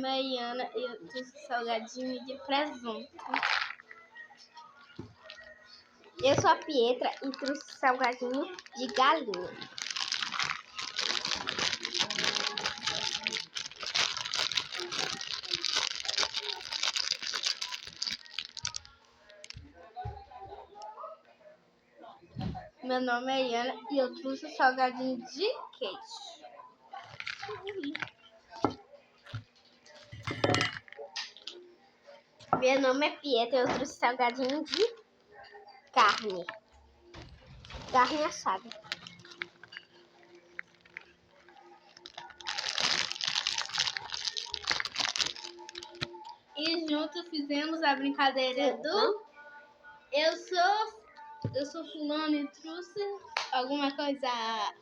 é Iana e eu trouxe salgadinho de presunto. Eu sou a Pietra e trouxe salgadinho de galinha. Meu nome é Iana e eu trouxe salgadinho de queijo. Meu nome é Pietra e eu trouxe salgadinho de carne. Carne assada. E juntos fizemos a brincadeira do Eu sou fulano e trouxe alguma coisa.